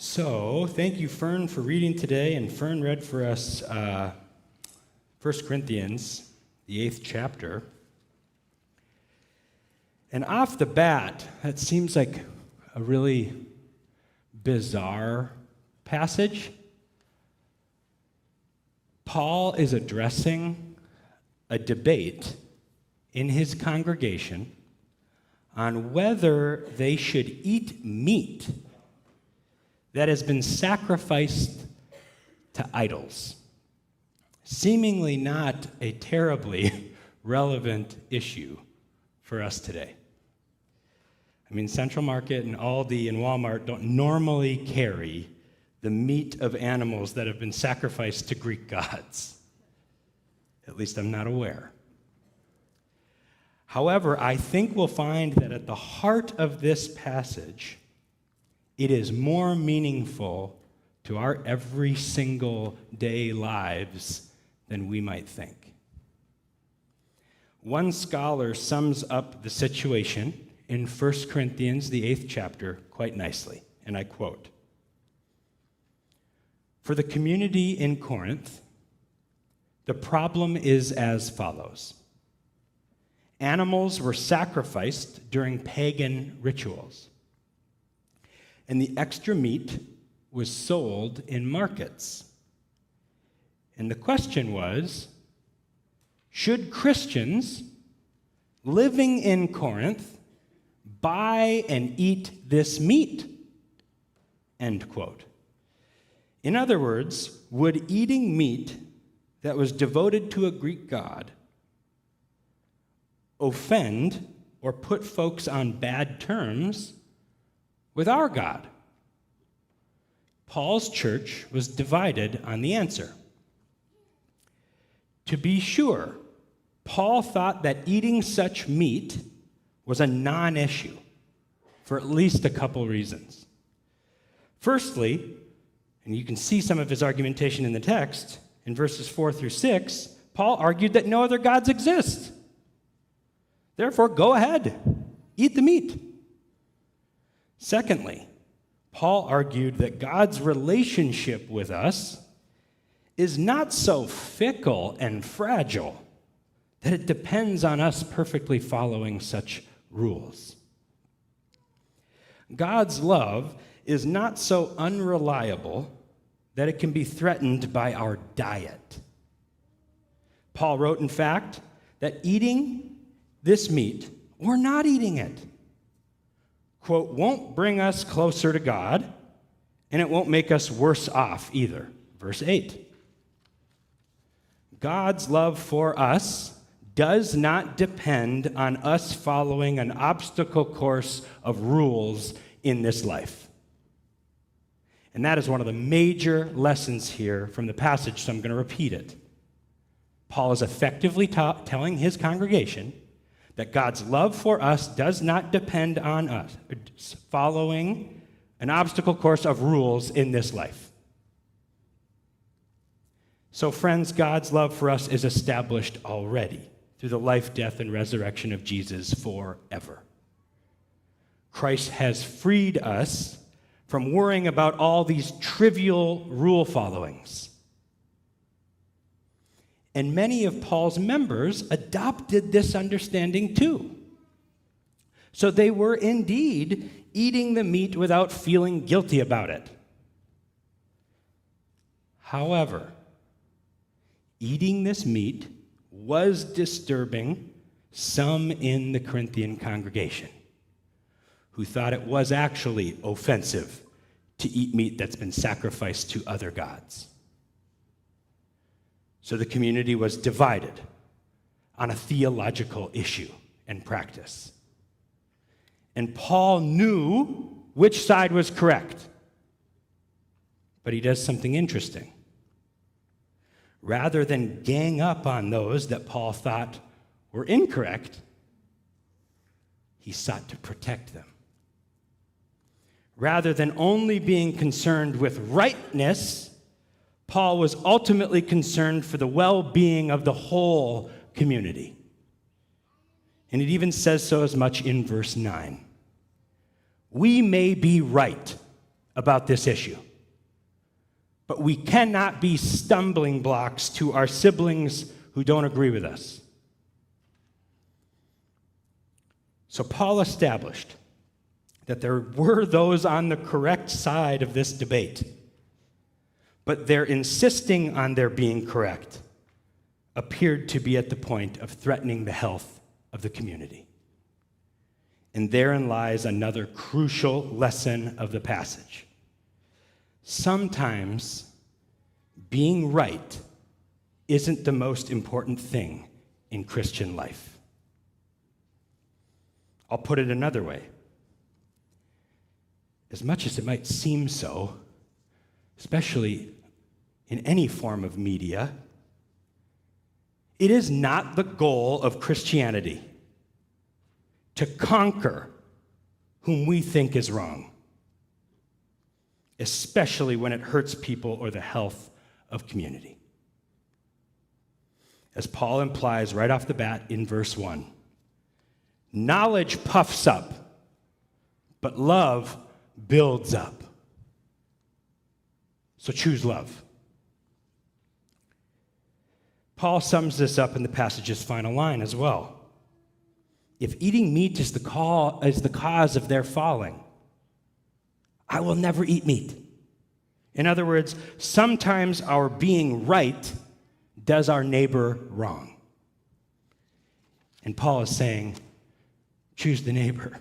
So, thank you, Fern, for reading today. And Fern read for us 1 Corinthians, the 8th chapter. And off the bat, that seems like a really bizarre passage. Paul is addressing a debate in his congregation on whether they should eat meat that has been sacrificed to idols. Seemingly not a terribly relevant issue for us today. I mean, Central Market and Aldi and Walmart don't normally carry the meat of animals that have been sacrificed to Greek gods. At least I'm not aware. However, I think we'll find that at the heart of this passage, it is more meaningful to our every single day lives than we might think. One scholar sums up the situation in 1 Corinthians, the 8th chapter, quite nicely, and I quote, "For the community in Corinth, the problem is as follows. Animals were sacrificed during pagan rituals, and the extra meat was sold in markets. And the question was, should Christians living in Corinth buy and eat this meat?" End quote. In other words, would eating meat that was devoted to a Greek god offend or put folks on bad terms with our God? Paul's church was divided on the answer. To be sure, Paul thought that eating such meat was a non-issue for at least a couple reasons. Firstly, and you can see some of his argumentation in the text, in verses 4 through 6, Paul argued that no other gods exist. Therefore, go ahead, eat the meat. Secondly, Paul argued that God's relationship with us is not so fickle and fragile that it depends on us perfectly following such rules. God's love is not so unreliable that it can be threatened by our diet. Paul wrote, in fact, that eating this meat or not eating it, quote, won't bring us closer to God, and it won't make us worse off either. Verse 8. God's love for us does not depend on us following an obstacle course of rules in this life. And that is one of the major lessons here from the passage, so I'm going to repeat it. Paul is effectively telling his congregation that God's love for us does not depend on us following an obstacle course of rules in this life. So, friends, God's love for us is established already through the life, death, and resurrection of Jesus forever. Christ has freed us from worrying about all these trivial rule followings. And many of Paul's members adopted this understanding too. So they were indeed eating the meat without feeling guilty about it. However, eating this meat was disturbing some in the Corinthian congregation who thought it was actually offensive to eat meat that's been sacrificed to other gods. So the community was divided on a theological issue and practice. And Paul knew which side was correct. But he does something interesting. Rather than gang up on those that Paul thought were incorrect, he sought to protect them. Rather than only being concerned with rightness, Paul was ultimately concerned for the well-being of the whole community. And it even says so as much in verse 9. We may be right, about this issue. But we cannot be stumbling blocks to our siblings who don't agree with us. So Paul established that there were those on the correct side of this debate, but their insisting on their being correct appeared to be at the point of threatening the health of the community. And therein lies another crucial lesson of the passage. Sometimes being right isn't the most important thing in Christian life. I'll put it another way. As much as it might seem so, especially in any form of media, it is not the goal of Christianity to conquer whom we think is wrong, especially when it hurts people or the health of community. As Paul implies right off the bat in verse 1, knowledge puffs up, but love builds up. So choose love. Paul sums this up in the passage's final line as well. If eating meat is the cause of their falling, I will never eat meat. In other words, sometimes our being right does our neighbor wrong. And Paul is saying, choose the neighbor.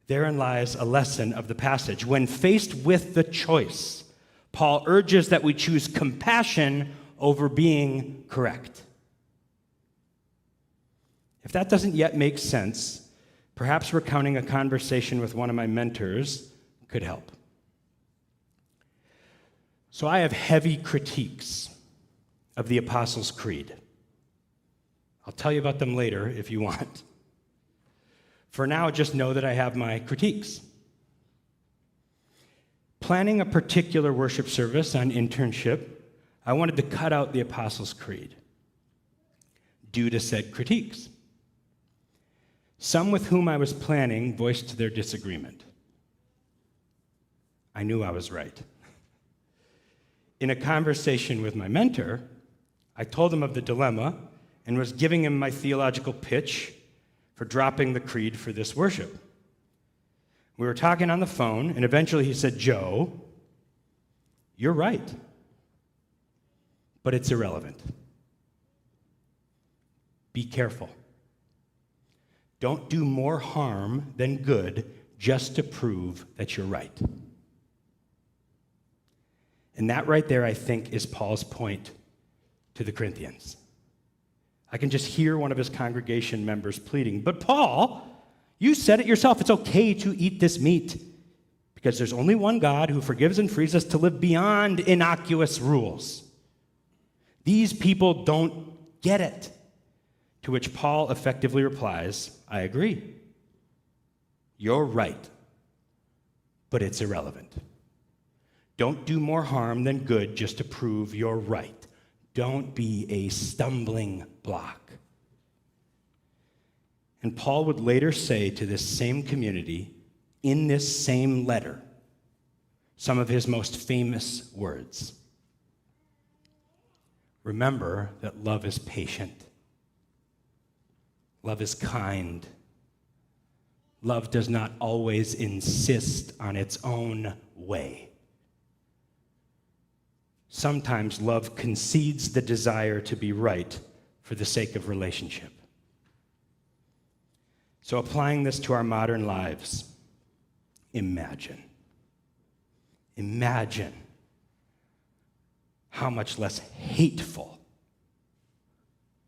Therein lies a lesson of the passage. When faced with the choice, Paul urges that we choose compassion over being correct. If that doesn't yet make sense, perhaps recounting a conversation with one of my mentors could help. So I have heavy critiques of the Apostles' Creed. I'll tell you about them later if you want. For now, just know that I have my critiques. Planning a particular worship service on internship, I wanted to cut out the Apostles' Creed due to said critiques. Some with whom I was planning voiced their disagreement. I knew I was right. In a conversation with my mentor, I told him of the dilemma and was giving him my theological pitch for dropping the creed for this worship. We were talking on the phone, and eventually he said, "Joe, you're right, but it's irrelevant. Be careful. Don't do more harm than good just to prove that you're right." And that right there, I think, is Paul's point to the Corinthians. I can just hear one of his congregation members pleading, "But Paul, you said it yourself. It's okay to eat this meat because there's only one God who forgives and frees us to live beyond innocuous rules." These people don't get it. To which Paul effectively replies, "I agree. You're right, but it's irrelevant. Don't do more harm than good just to prove you're right. Don't be a stumbling block." And Paul would later say to this same community, in this same letter, some of his most famous words. Remember that love is patient. Love is kind. Love does not always insist on its own way. Sometimes love concedes the desire to be right for the sake of relationship. So applying this to our modern lives, imagine how much less hateful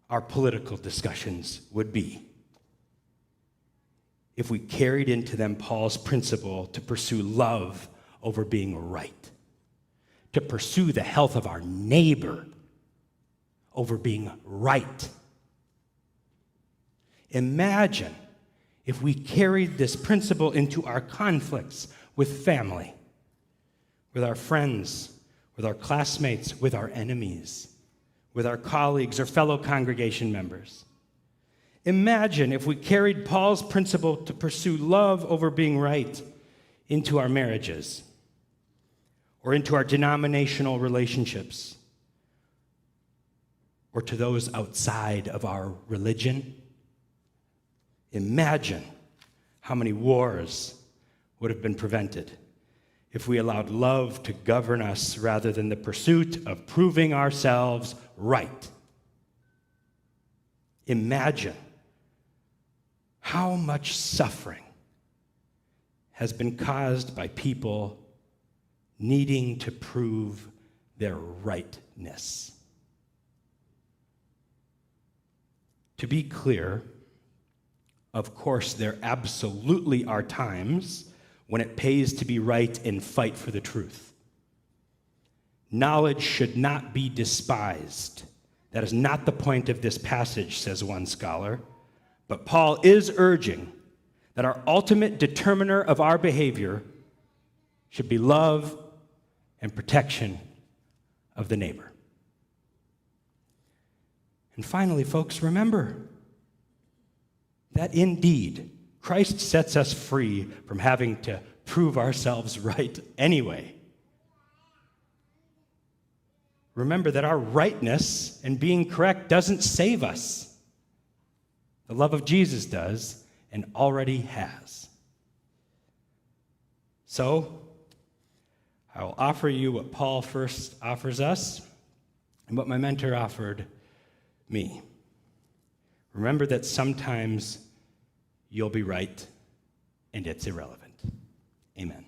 our political discussions would be if we carried into them Paul's principle to pursue love over being right, to pursue the health of our neighbor over being right. Imagine if we carried this principle into our conflicts with family, with our friends, with our classmates, with our enemies, with our colleagues or fellow congregation members. Imagine if we carried Paul's principle to pursue love over being right into our marriages or into our denominational relationships or to those outside of our religion, imagine how many wars would have been prevented if we allowed love to govern us rather than the pursuit of proving ourselves right. Imagine how much suffering has been caused by people needing to prove their rightness. To be clear, of course, there absolutely are times when it pays to be right and fight for the truth. Knowledge should not be despised. That is not the point of this passage, says one scholar. But Paul is urging that our ultimate determiner of our behavior should be love and protection of the neighbor. And finally, folks, remember that indeed Christ sets us free from having to prove ourselves right anyway. Remember that our rightness and being correct doesn't save us. The love of Jesus does and already has. So, I will offer you what Paul first offers us and what my mentor offered me. Remember that sometimes you'll be right and it's irrelevant. Amen.